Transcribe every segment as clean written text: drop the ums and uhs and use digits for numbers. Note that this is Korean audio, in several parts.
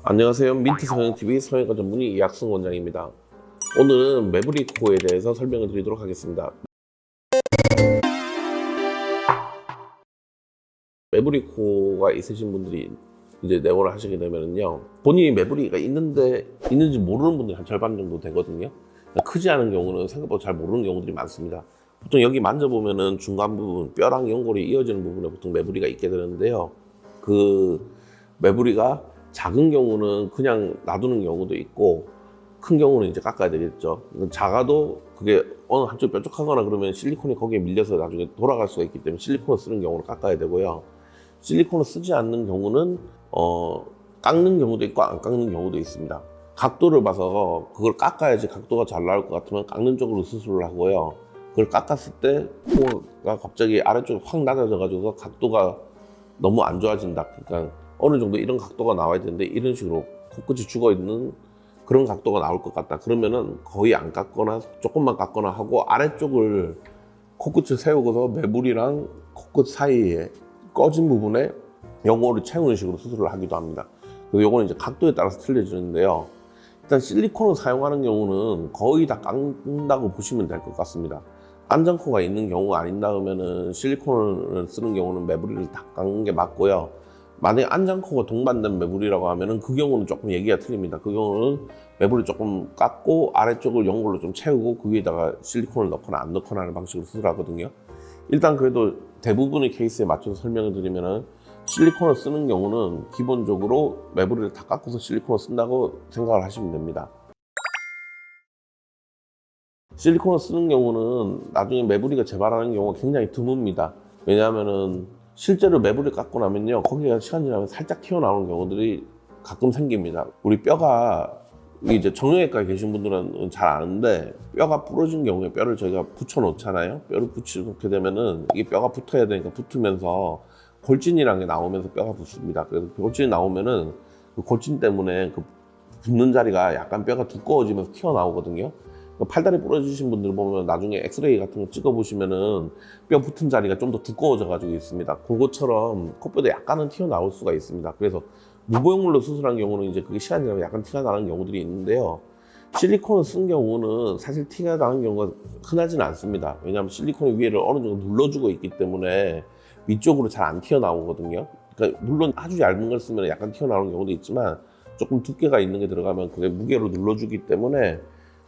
안녕하세요. 민트 성형TV 성형외과 전문의 이학승 원장입니다. 오늘은 매부리 코어에 대해서 설명을 드리도록 하겠습니다. 매부리 코어가 있으신 분들이 이제 내원을 하시게 되면요, 본인이 매부리가 있는지 모르는 분들이 한 절반 정도 되거든요. 크지 않은 경우는 생각보다 잘 모르는 경우들이 많습니다. 보통 여기 만져보면은 중간 부분, 뼈랑 연골이 이어지는 부분에 보통 매부리가 있게 되는데요. 그 매부리가 작은 경우는 그냥 놔두는 경우도 있고, 큰 경우는 이제 깎아야 되겠죠. 작아도 그게 어느 한쪽 뾰족하거나 그러면 실리콘이 거기에 밀려서 나중에 돌아갈 수가 있기 때문에 실리콘을 쓰는 경우는 깎아야 되고요. 실리콘을 쓰지 않는 경우는 깎는 경우도 있고 안 깎는 경우도 있습니다. 각도를 봐서 그걸 깎아야지 각도가 잘 나올 것 같으면 깎는 쪽으로 수술을 하고요. 그걸 깎았을 때 코가 갑자기 아래쪽에 확 낮아져 가지고 각도가 너무 안 좋아진다. 그러니까 어느 정도 이런 각도가 나와야 되는데 이런 식으로 코끝이 죽어 있는 그런 각도가 나올 것 같다. 그러면은 거의 안 깎거나 조금만 깎거나 하고 아래쪽을 코끝을 세우고서 매부리랑 코끝 사이에 꺼진 부분에 연골을 채우는 식으로 수술을 하기도 합니다. 그리고 요거는 이제 각도에 따라서 틀려지는데요. 일단 실리콘을 사용하는 경우는 거의 다 깎는다고 보시면 될 것 같습니다. 안전코가 있는 경우가 아닌다 그러면은 실리콘을 쓰는 경우는 매부리를 다 깎는 게 맞고요. 만약에 안장코가 동반된 매부리라고 하면은 그 경우는 조금 얘기가 틀립니다. 그 경우는 매부리 조금 깎고 아래쪽을 연골로 좀 채우고 그 위에다가 실리콘을 넣거나 안 넣거나 하는 방식으로 수술하거든요. 일단 그래도 대부분의 케이스에 맞춰서 설명을 드리면은 실리콘을 쓰는 경우는 기본적으로 매부리를 다 깎아서 실리콘을 쓴다고 생각을 하시면 됩니다. 실리콘을 쓰는 경우는 나중에 매부리가 재발하는 경우가 굉장히 드뭅니다. 왜냐하면은 실제로 매부리 깎고 나면요, 거기가 시간 지나면 살짝 튀어나오는 경우들이 가끔 생깁니다. 우리 뼈가 이제 정형외과에 계신 분들은 잘 아는데, 뼈가 부러진 경우에 뼈를 저희가 붙여 놓잖아요. 뼈를 붙여놓게 되면은 이게 뼈가 붙어야 되니까 붙으면서 골진이라는 게 나오면서 뼈가 붙습니다. 그래서 골진이 나오면은 그 골진 때문에 그 붙는 자리가 약간 뼈가 두꺼워지면서 튀어나오거든요. 팔다리 부러지신 분들 보면 나중에 엑스레이 같은 거 찍어보시면은 뼈 붙은 자리가 좀 더 두꺼워져 가지고 있습니다. 그것처럼 콧뼈도 약간은 튀어나올 수가 있습니다. 그래서 무보형물로 수술한 경우는 이제 그게 시간이 지나면 약간 티가 나는 경우들이 있는데요. 실리콘을 쓴 경우는 사실 티가 나는 경우가 흔하지는 않습니다. 왜냐하면 실리콘의 위에를 어느 정도 눌러주고 있기 때문에 위쪽으로 잘 안 튀어나오거든요. 그러니까 물론 아주 얇은 걸 쓰면 약간 튀어나오는 경우도 있지만 조금 두께가 있는 게 들어가면 그게 무게로 눌러주기 때문에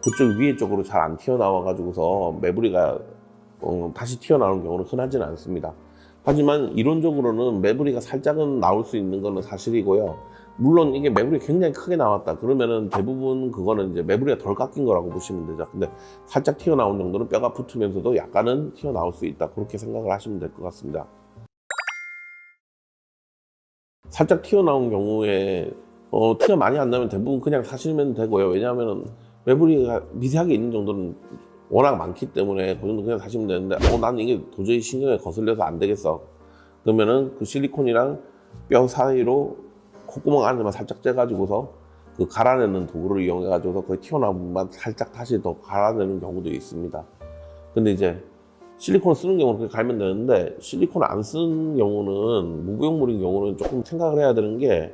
그쪽 위에 쪽으로 잘 안 튀어나와 가지고서 매부리가 다시 튀어나오는 경우는 흔하지는 않습니다. 하지만 이론적으로는 매부리가 살짝은 나올 수 있는 거는 사실이고요. 물론 이게 매부리 굉장히 크게 나왔다 그러면은 대부분 그거는 이제 매부리가 덜 깎인 거라고 보시면 되죠. 근데 살짝 튀어나온 정도는 뼈가 붙으면서도 약간은 튀어나올 수 있다, 그렇게 생각을 하시면 될 것 같습니다. 살짝 튀어나온 경우에 티가 많이 안 나면 대부분 그냥 사시면 되고요. 왜냐하면 매부리가 미세하게 있는 정도는 워낙 많기 때문에 그 정도 그냥 사시면 되는데, 나는 이게 도저히 신경에 거슬려서 안 되겠어. 그러면은 그 실리콘이랑 뼈 사이로 콧구멍 안에만 살짝 째가지고서 그 갈아내는 도구를 이용해가지고서 그 튀어나온 부분만 살짝 다시 더 갈아내는 경우도 있습니다. 근데 이제 실리콘을 쓰는 경우는 그렇게 갈면 되는데, 실리콘을 안 쓰는 경우는, 무보형물인 경우는 조금 생각을 해야 되는 게,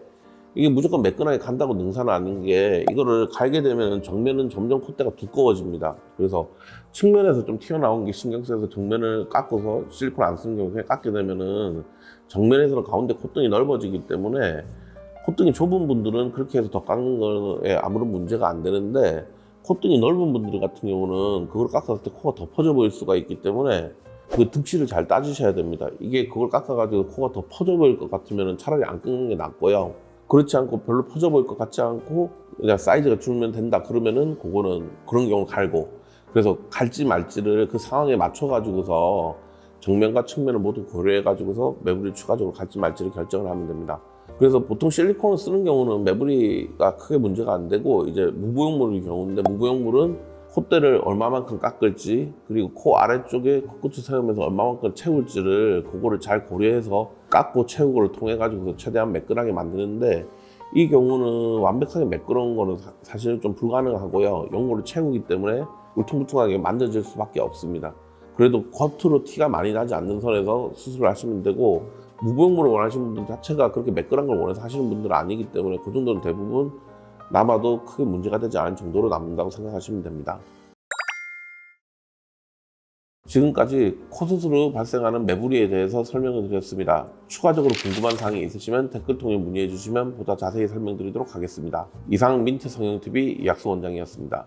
이게 무조건 매끈하게 간다고 능사는 아닌 게, 이거를 갈게 되면 정면은 점점 콧대가 두꺼워집니다. 그래서 측면에서 좀 튀어나온 게 신경 쓰여서 정면을 깎고서 실리콘 안 쓰는 경우 그냥 깎게 되면은 정면에서는 가운데 콧등이 넓어지기 때문에 콧등이 좁은 분들은 그렇게 해서 더 깎는 거에 아무런 문제가 안 되는데, 콧등이 넓은 분들 같은 경우는 그걸 깎았을 때 코가 더 퍼져 보일 수가 있기 때문에 그 득실을 잘 따지셔야 됩니다. 이게 그걸 깎아가지고 코가 더 퍼져 보일 것 같으면 차라리 안 깎는 게 낫고요. 그렇지 않고 별로 퍼져 보일 것 같지 않고 그냥 사이즈가 줄면 된다 그러면은 그거는 그런 경우는 갈고, 그래서 갈지 말지를 그 상황에 맞춰 가지고서 정면과 측면을 모두 고려해 가지고서 매부리 추가적으로 갈지 말지를 결정을 하면 됩니다. 그래서 보통 실리콘을 쓰는 경우는 매부리가 크게 문제가 안 되고, 이제 무보형물의 경우인데, 무보형물은 콧대를 얼마만큼 깎을지, 그리고 코 아래쪽에 코끝을 세우면서 얼마만큼 채울지를 그거를 잘 고려해서 깎고 채우고를 통해 가지고 최대한 매끈하게 만드는데, 이 경우는 완벽하게 매끄러운 거는 사실 좀 불가능하고요. 연골을 채우기 때문에 울퉁불퉁하게 만져질 수밖에 없습니다. 그래도 겉으로 티가 많이 나지 않는 선에서 수술을 하시면 되고, 무보형물을 원하시는 분들 자체가 그렇게 매끈한 걸 원해서 하시는 분들은 아니기 때문에 그 정도는 대부분 남아도 크게 문제가 되지 않을 정도로 남는다고 생각하시면 됩니다. 지금까지 코 수술 후 발생하는 매부리에 대해서 설명을 드렸습니다. 추가적으로 궁금한 사항이 있으시면 댓글 통해 문의해 주시면 보다 자세히 설명드리도록 하겠습니다. 이상 민트 성형TV 이학수 원장이었습니다.